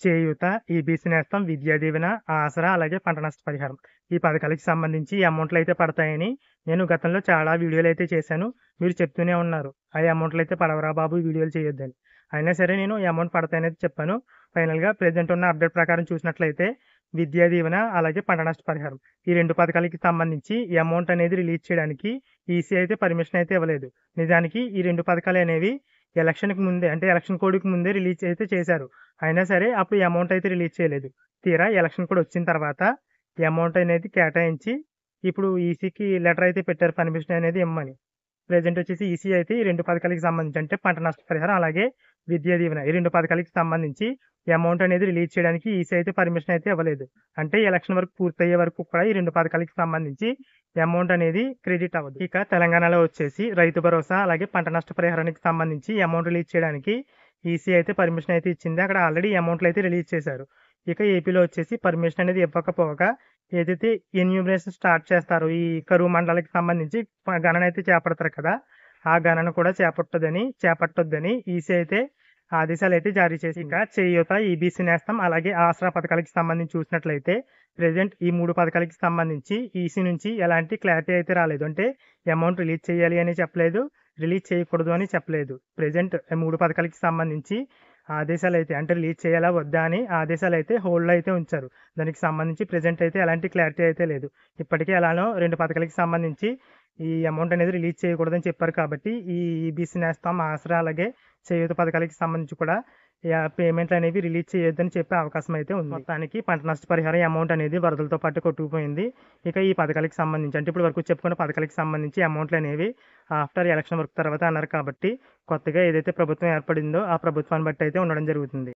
చేయూత, EBC నేస్తం, విద్యా దీవెన, ఆసరా అలాగే పంట నష్ట పరిహారం. ఈ పథకాలకి సంబంధించి ఈ అమౌంట్లు అయితే పడతాయని నేను గతంలో చాలా వీడియోలు అయితే చేశాను. మీరు చెప్తూనే ఉన్నారు. ఆ అమౌంట్లు అయితే పడవరా బాబు వీడియోలు చేయొద్దని. అయినా సరే నేను ఈ అమౌంట్ పడతాయనేది చెప్పాను. ఫైనల్‌గా ప్రెజెంట్ ఉన్న అప్డేట్ ప్రకారం చూసినట్లయితే విద్యా దీవెన అలాగే పంట నష్ట పరిహారం. ఈ 2 పథకాలకి సంబంధించి ఈ అమౌంట్ అనేది రిలీజ్ చేయడానికి ఈసీ అయితే పర్మిషన్ అయితే ఇవ్వలేదు. నిజానికి ఈ 2 పథకాలనేవి ఎలక్షన్‌కి ముందే అంటే ఎలక్షన్ కోడ్‌కి ముందే రిలీజ్ అయితే చేశారు. అయినా సరే అప్పుడు ఈ అమౌంట్ అయితే రిలీజ్ చేయలేదు. తీరా ఎలక్షన్ కోడ్ వచ్చిన తర్వాత ఈ అమౌంట్ అనేది కేటాయించి ఇప్పుడు ఈసీకి లెటర్ అయితే పెట్టారు పర్మిషన్ అనేది ఇమ్మని. ప్రెజెంట్ వచ్చేసి ఈసీ అయితే ఈ 2 పథకాలకి సంబంధించి అంటే పంట నష్ట పరిహారం అలాగే విద్యా దీవెన ఈ 2 పథకాలకి సంబంధించి ఈ అమౌంట్ అనేది రిలీజ్ చేయడానికి ఈసీ అయితే పర్మిషన్ అయితే ఇవ్వలేదు. అంటే ఎలక్షన్ వరకు పూర్తయ్యే వరకు కూడా ఈ 2 పథకాలకి సంబంధించి ఈ అమౌంట్ అనేది క్రెడిట్ అవ్వదు. ఇక తెలంగాణలో వచ్చేసి రైతు భరోసా అలాగే పంట నష్ట పరిహారానికి సంబంధించి ఈ అమౌంట్ రిలీజ్ చేయడానికి ఈసీ అయితే పర్మిషన్ అయితే ఇచ్చింది. అక్కడ ఆల్రెడీ అమౌంట్లు అయితే రిలీజ్ చేశారు. ఇక ఏపీలో వచ్చేసి పర్మిషన్ అనేది ఇవ్వకపోగా ఏదైతే ఎన్యూమరేషన్ స్టార్ట్ చేస్తారో ఈ కరువు మండలాలకు సంబంధించి గణన అయితే చేపడతారు కదా, ఆ గణన కూడా చేపట్టొద్దని ఈసీ అయితే ఆదేశాలు అయితే జారీ చేసి ఇంకా చేయూత, ఈబీసీ నేస్తం అలాగే ఆసరా పథకాలకి సంబంధించి చూసినట్లయితే ప్రెజెంట్ ఈ 3 పథకాలకి సంబంధించి ఈసీ నుంచి ఎలాంటి క్లారిటీ అయితే రాలేదు. అంటే అమౌంట్ రిలీజ్ చేయాలి అని చెప్పలేదు, రిలీజ్ చేయకూడదు అని చెప్పలేదు. ప్రెజెంట్ 3 పథకాలకి సంబంధించి ఆదేశాలు అయితే అంటే రిలీజ్ చేయాలా వద్దా అని ఆదేశాలు అయితే హోల్డ్లో అయితే ఉంచారు. దానికి సంబంధించి ప్రెజెంట్ అయితే ఎలాంటి క్లారిటీ అయితే లేదు. ఇప్పటికే ఎలానో 2 పథకాలకి సంబంధించి ఈ అమౌంట్ అనేది రిలీజ్ చేయకూడదని చెప్పారు కాబట్టి ఈ ఈబీసీ నేస్తం, ఆసరా అలాగే చేయూత పథకాలకి సంబంధించి కూడా పేమెంట్లు అనేవి రిలీజ్ చేయొద్దని చెప్పే అవకాశం అయితే ఉంది. మొత్తానికి పంట నష్ట పరిహారం అమౌంట్ అనేది వరదలతో పాటు కొట్టుకుపోయింది. ఇక ఈ పథకాలకి సంబంధించి అంటే ఇప్పుడు వరకు చెప్పుకున్న పథకాలకి సంబంధించి అమౌంట్లు అనేవి ఆఫ్టర్ ఎలక్షన్ వరకు తర్వాత అన్నారు కాబట్టి కొత్తగా ఏదైతే ప్రభుత్వం ఏర్పడిందో ఆ ప్రభుత్వాన్ని బట్టి అయితే ఉండడం జరుగుతుంది.